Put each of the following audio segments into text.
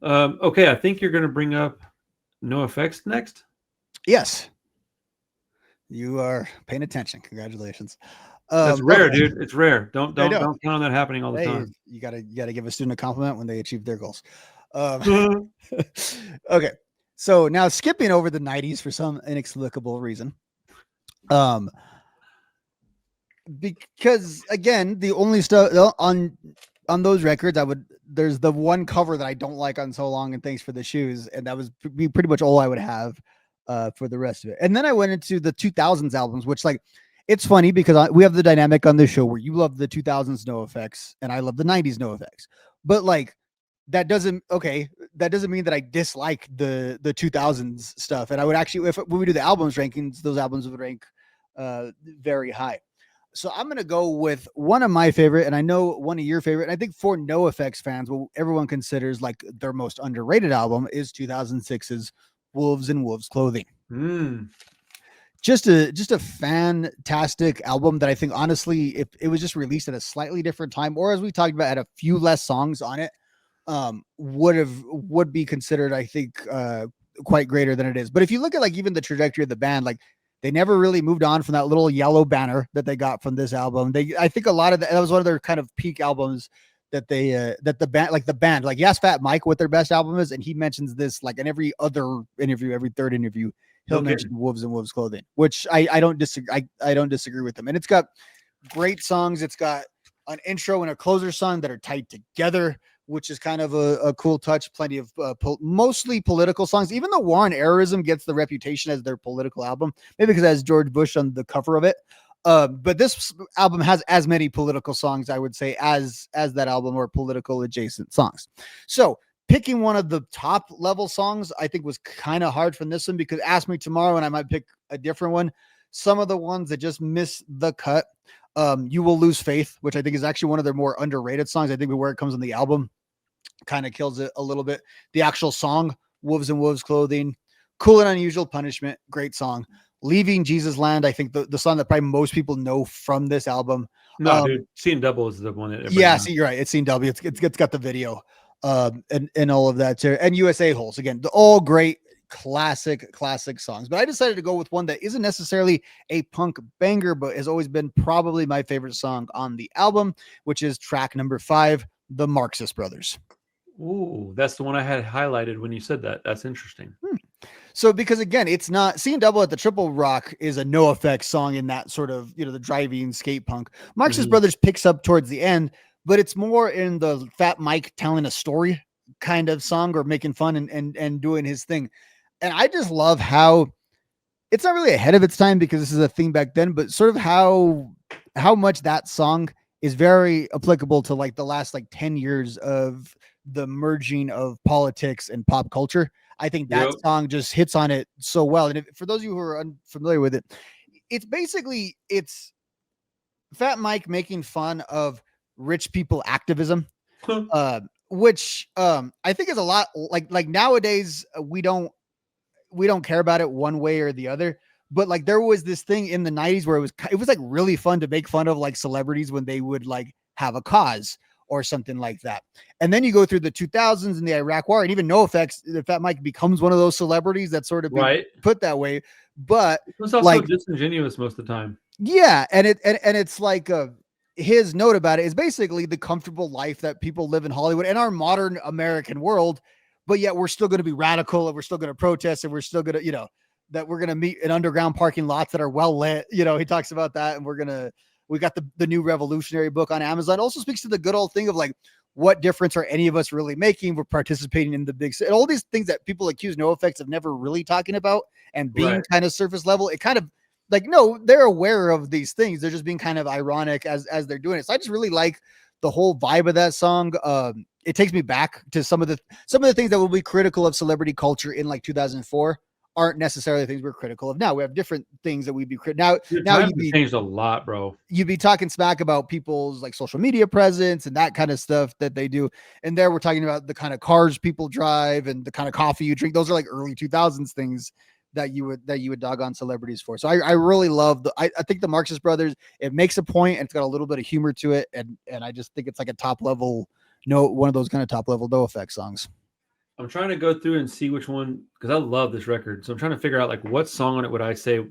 Okay, I think you're going to bring up NoFX next. Yes, you are paying attention. Congratulations. That's rare, Okay, dude. It's rare. Don't I don't know. don't count on that happening all the Hey, time. you gotta give a student a compliment when they achieve their goals. Um, okay, so now skipping over the '90s for some inexplicable reason. Um, because again, the only stuff on those records, there's the one cover that I don't like on So Long and Thanks for the Shoes, and that was be pretty much all I would have for the rest of it. And then I went into the 2000s albums, which like it's funny because we have the dynamic on this show where you love the 2000s NoFX and I love the 90s NoFX, but like that doesn't mean that I dislike the 2000s stuff. And I would actually, if when we do the albums rankings, those albums would rank very high. So I'm gonna go with one of my favorite, and I know one of your favorite. And I think for NoFX fans, what everyone considers like their most underrated album is 2006's "Wolves in Wolves Clothing." Mm. Just a fantastic album that I think honestly, if it was just released at a slightly different time, or as we talked about, had a few less songs on it, would be considered, I think, quite greater than it is. But if you look at like even the trajectory of the band, like they never really moved on from that little yellow banner that they got from this album. I think a lot of that was one of their kind of peak albums that that the band, like Yes Fat Mike, what their best album is, and he mentions this like in every other interview, every third interview, he'll Okay. mention Wolves and Wolves Clothing, which I don't disagree. I don't disagree with them, and it's got great songs. It's got an intro and a closer song that are tied together, which is kind of a cool touch. Plenty of mostly political songs, even though War on Errorism gets the reputation as their political album, maybe because it has George Bush on the cover of it. But this album has as many political songs, I would say, as that album, or political adjacent songs. So picking one of the top level songs, I think was kind of hard from this one, because ask me tomorrow and I might pick a different one. Some of the ones that just miss the cut, You Will Lose Faith, which I think is actually one of their more underrated songs. I think where it comes on the album kind of kills it a little bit. The actual song, Wolves in Wolves Clothing, Cool and Unusual Punishment, great song. Leaving Jesus Land, I think the song that probably most people know from this album. No, dude. Seeing Double is the one that everybody Yeah, knows. see, you're right. It's seen W. It's got the video, and all of that too. And USA Holes again, all great classic songs. But I decided to go with one that isn't necessarily a punk banger, but has always been probably my favorite song on the album, which is track number 5, The Marxist Brothers. Ooh, that's the one I had highlighted when you said that. That's interesting. So because again, it's not Seeing Double at the Triple Rock is a NoFX song in that sort of, the driving skate punk. Marxist Brothers picks up towards the end, but it's more in the Fat Mike telling a story kind of song, or making fun and doing his thing. And I just love how it's not really ahead of its time because this is a thing back then, but sort of how much that song is very applicable to like the last like 10 years of the merging of politics and pop culture. I think that song just hits on it so well. And for those of you who are unfamiliar with it, it's Fat Mike making fun of rich people activism, which I think is a lot like nowadays we don't care about it one way or the other. But like there was this thing in the 90s where it was like really fun to make fun of like celebrities when they would like have a cause or something like that. And then you go through the 2000s and the Iraq War, and even NoFX, the Fat Mike becomes one of those celebrities that sort of put that way. But it was also like disingenuous most of the time. Yeah, and it's like his note about it is basically the comfortable life that people live in Hollywood and our modern American world, but yet we're still going to be radical, and we're still going to protest, and we're still going to, that we're going to meet in underground parking lots that are well lit. He talks about that, and we got the new revolutionary book on Amazon. It also speaks to the good old thing of like, what difference are any of us really making? We're participating in the big, all these things that people accuse NoFX of never really talking about and being kind of surface level. It kind of like, no, they're aware of these things. They're just being kind of ironic as they're doing it. So I just really like the whole vibe of that song. It takes me back to some of the things that will be critical of celebrity culture in like 2004 aren't necessarily things we're critical of now. We have different things that we'd be now you've changed a lot, bro. You'd be talking smack about people's like social media presence and that kind of stuff that they do. And there we're talking about the kind of cars people drive and the kind of coffee you drink. Those are like early 2000s things that you would dog on celebrities for. So I really love I think the Marxist Brothers, it makes a point and it's got a little bit of humor to it. And I just think it's like a top level, one of those kind of top level NoFX songs. I'm trying to go through and see which one, because I love this record. So I'm trying to figure out like what song on it would I say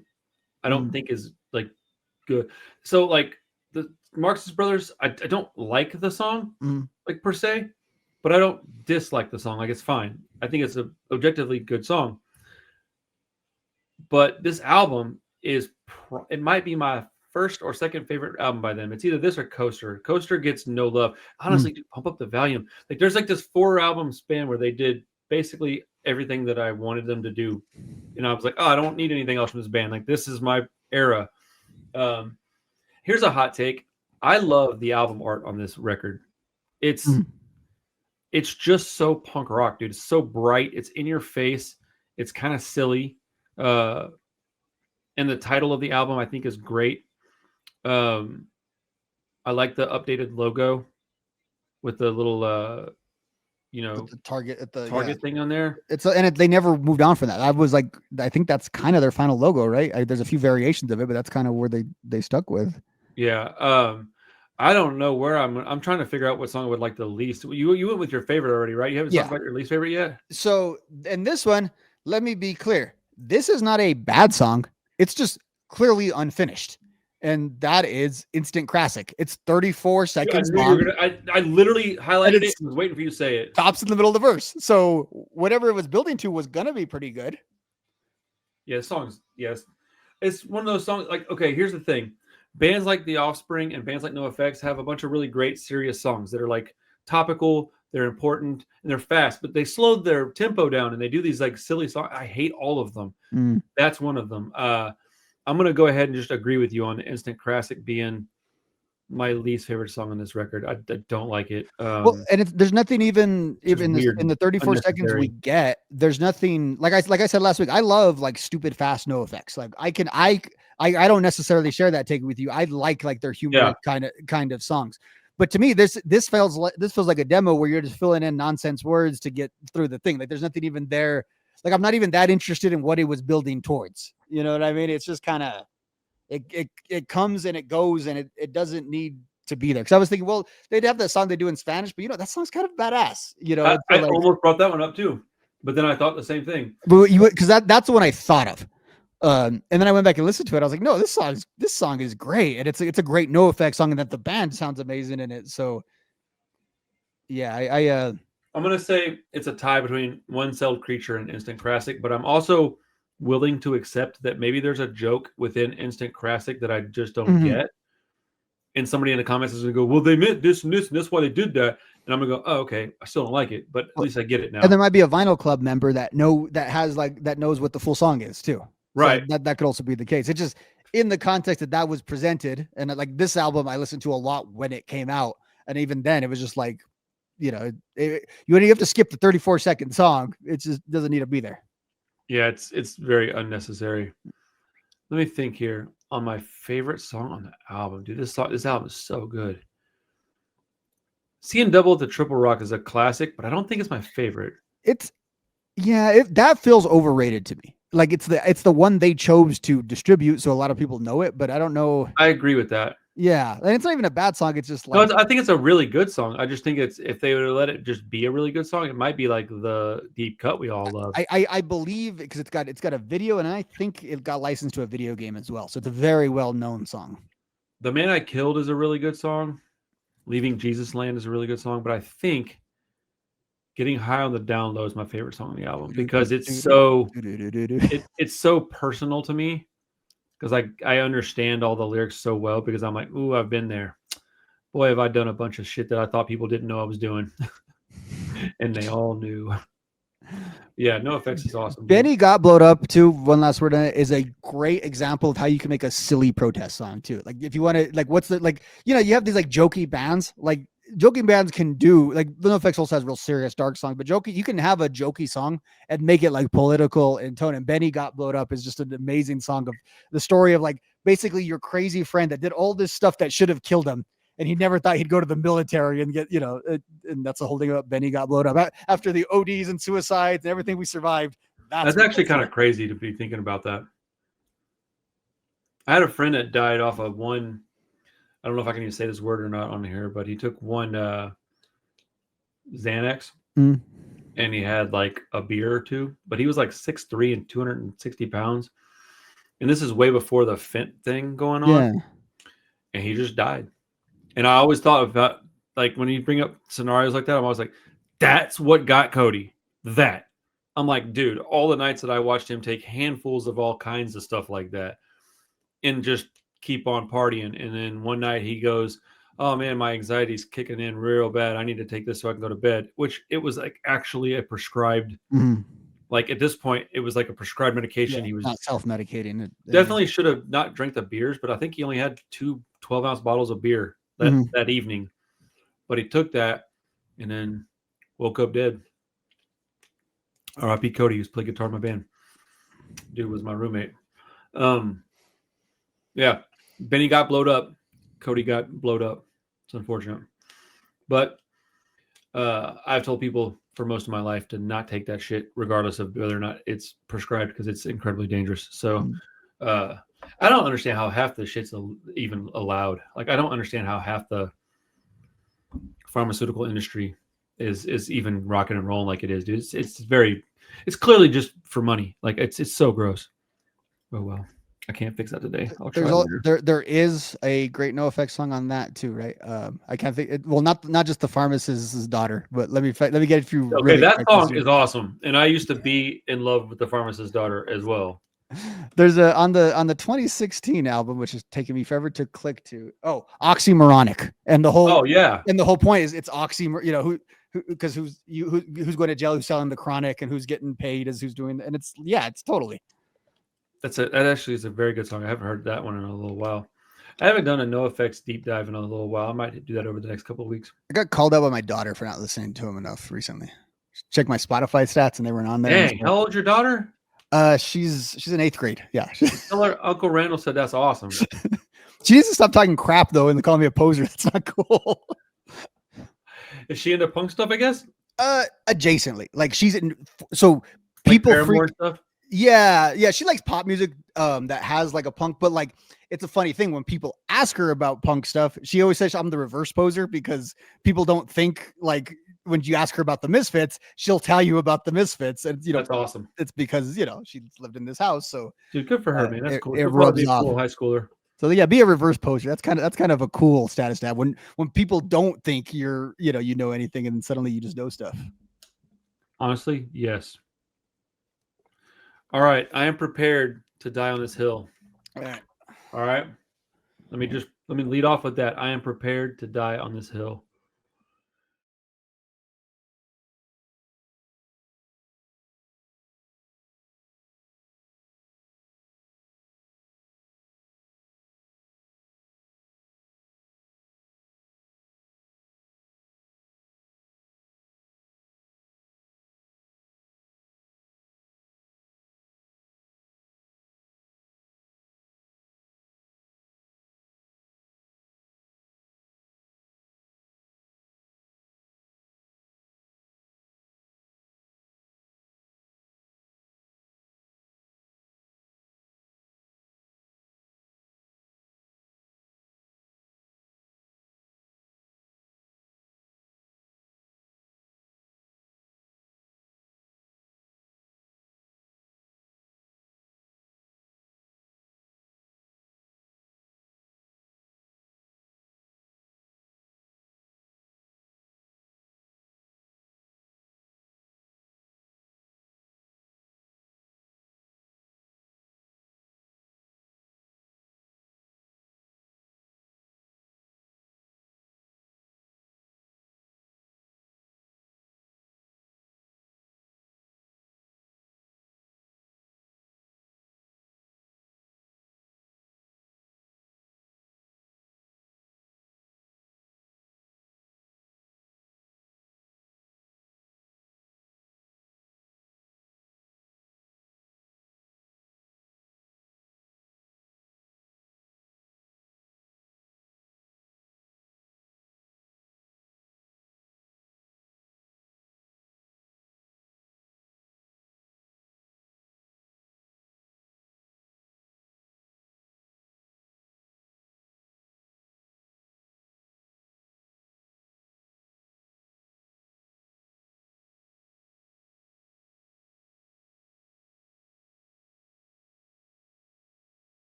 I don't think is like good. So like the Marxist Brothers, I don't like the song like per se, but I don't dislike the song. Like it's fine. I think it's a objectively good song. But this album is it might be my first or second favorite album by them. It's either this or Coaster. Coaster gets no love. Honestly, dude, pump up the volume. Like there's like this 4-album span where they did basically everything that I wanted them to do. And I was like, oh, I don't need anything else from this band. Like this is my era. Here's a hot take. I love the album art on this record. It's just so punk rock, dude. It's so bright. It's in your face. It's kind of silly. And the title of the album I think is great. I like the updated logo with the little the target thing on there. They never moved on from that. I think that's kind of their final logo, right? There's a few variations of it, but that's kind of where they stuck with. Yeah. I don't know where I'm trying to figure out what song I would like the least. You went with your favorite already, right? You haven't talked about your least favorite yet? So in this one, let me be clear. This is not a bad song. It's just clearly unfinished. And that is Instant Classic. It's 34 seconds long. I literally highlighted it and was waiting for you to say it. Stops in the middle of the verse. So whatever it was building to was going to be pretty good. Yeah, songs. Yes. It's one of those songs. Like, okay, here's the thing. Bands like The Offspring and bands like NOFX have a bunch of really great serious songs that are like topical, they're important, and they're fast, but they slowed their tempo down and they do these like silly songs. I hate all of them. That's one of them. I'm going to go ahead and just agree with you on Instant Classic being my least favorite song on this record. I don't like it. And there's nothing even in the 34 seconds we get. There's nothing like I said last week. I love like stupid fast NOFX. Like I don't necessarily share that take with you. I like their humor kind of songs. But to me, this feels like a demo where you're just filling in nonsense words to get through the thing. Like there's nothing even there. Like I'm not even that interested in what it was building towards. You know what I mean? It's just kind of it comes and it goes and it doesn't need to be there. Because I was thinking, well, they'd have that song they do in Spanish, but that song's kind of badass. I almost brought that one up too, but then I thought the same thing. Because that's the one I thought of. And then I went back and listened to it. I was like, no, this song is great, and it's a great NOFX song, and that the band sounds amazing in it. So, yeah, I'm gonna say it's a tie between One Celled Creature and Instant Classic, but I'm also willing to accept that maybe there's a joke within Instant Classic that I just don't get. And somebody in the comments is gonna go, well, they meant this and this, and that's why they did that. And I'm gonna go, oh, okay, I still don't like it, but at least I get it now. And there might be a Vinyl Club member that knows what the full song is too. Right. So that could also be the case. It's just in the context that was presented, and like this album, I listened to a lot when it came out, and even then, it was just like, you have to skip the 34-second song. It just doesn't need to be there. Yeah, it's very unnecessary. Let me think here on my favorite song on the album. Dude, this album is so good. Seeing Double at the Triple Rock is a classic, but I don't think it's my favorite. That feels overrated to me. Like it's the one they chose to distribute, so a lot of people know it, but I don't know. I agree with that. Yeah, and it's not even a bad song. It's just like I think it's a really good song. I just think if they would have let it just be a really good song, it might be like the deep cut we all love. I believe because it's got a video, and I think it got licensed to a video game as well. So it's a very well known song. The Man I Killed is a really good song. Leaving Jesus Land is a really good song, but I think Getting High on the Down Low is my favorite song on the album because it's so personal to me. Because I understand all the lyrics so well because I'm like, ooh, I've been there. Boy, have I done a bunch of shit that I thought people didn't know I was doing. And they all knew. Yeah, NOFX is awesome. Benny Got Blowed Up, too, one last word on it, is a great example of how you can make a silly protest song, too. Like, if you want to, like, you have these, like, jokey bands. Like, joking bands can do, like, NOFX also has real serious, dark song, but you can have a jokey song and make it, like, political in tone. And Benny Got Blowed Up is just an amazing song of the story of, like, basically your crazy friend that did all this stuff that should have killed him. And he never thought he'd go to the military and get, and that's the whole thing about Benny Got Blowed Up. After the ODs and suicides and everything we survived. That's actually kind of crazy to be thinking about that. I had a friend that died off of one, I don't know if I can even say this word or not on here, but he took one Xanax. And and he had like a beer or two, but he was like 6'3" and 260 pounds. And this is way before the Fent thing going on. Yeah. And he just died. And I always thought about, like, when you bring up scenarios like that, I'm always like, that's what got Cody. That. I'm like, dude, all the nights that I watched him take handfuls of all kinds of stuff like that and just keep on partying. And then one night he goes, oh man, my anxiety's kicking in real bad. I need to take this so I can go to bed, which it was like actually a prescribed, like at this point, it was like a prescribed medication. He was not self-medicating. definitely should have not drank the beers, but I think he only had 2 12-ounce bottles of beer that evening. But he took that and then woke up dead. R.I.P. Cody, who's played guitar in my band. Dude was my roommate. Yeah, Benny got blowed up. Cody got blowed up. It's unfortunate. But I've told people for most of my life to not take that shit, regardless of whether or not it's prescribed, because it's incredibly dangerous. So I don't understand how half the shit's even allowed. Like, I don't understand how half the pharmaceutical industry is even rocking and rolling like it is, dude. It's clearly just for money. Like, it's so gross. Oh well, I can't fix that today. I'll try later. There is a great NoFX song on that too, right? I can't think. Well, not just the pharmacist's daughter, but let me get a few. Okay, really that song is awesome, and I used to be in love with the pharmacist's daughter as well. There's a on the 2016 album, which is taking me forever to click to. Oh, oxymoronic, and the whole and the whole point is it's you know, because who's going to jail, who's selling the chronic, and who's getting paid as who's doing, and it's totally. That actually is a very good song. I haven't heard that one in a little while. I haven't done a NoFX deep dive in a little while. I might do that over the next couple of weeks. I got called out by my daughter for not listening to him enough recently. Check my Spotify stats, and they weren't on there. Dang, how old's your daughter? She's in 8th grade. Yeah. Tell her Uncle Randall said that's awesome. She needs to stop talking crap though, and calling me a poser. That's not cool. Is she into punk stuff, I guess? Adjacently, like she's in. So people freak stuff. Yeah, she likes pop music that has like a punk, but like it's a funny thing when people ask her about punk stuff, she always says I'm the reverse poser, because people don't think, like, when you ask her about the Misfits, she'll tell you about the Misfits, and you know that's awesome. It's because she lived in this house, so dude, good for her, man. That's cool. It rubs off. Cool high schooler. So yeah, be a reverse poser. That's kind of a cool status to have when people don't think you're you know anything, and suddenly you just know stuff. Honestly, yes. All right, I am prepared to die on this hill. All right. Let me lead off with that. I am prepared to die on this hill.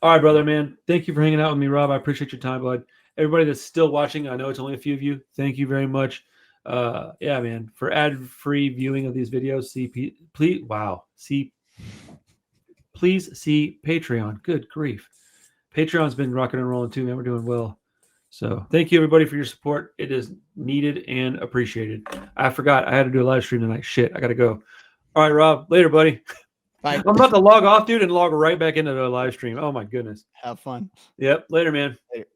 All right, brother, man. Thank you for hanging out with me, Rob. I appreciate your time, bud. Everybody that's still watching, I know it's only a few of you. Thank you very much. Yeah, man. For ad-free viewing of these videos, please see Patreon. Good grief. Patreon's been rocking and rolling too, man. We're doing well. So thank you everybody for your support. It is needed and appreciated. I forgot I had to do a live stream tonight. Shit, I gotta go. All right, Rob. Later, buddy. Bye. I'm about to log off, dude, and log right back into the live stream. Oh my goodness. Have fun. Yep. Later, man. Later.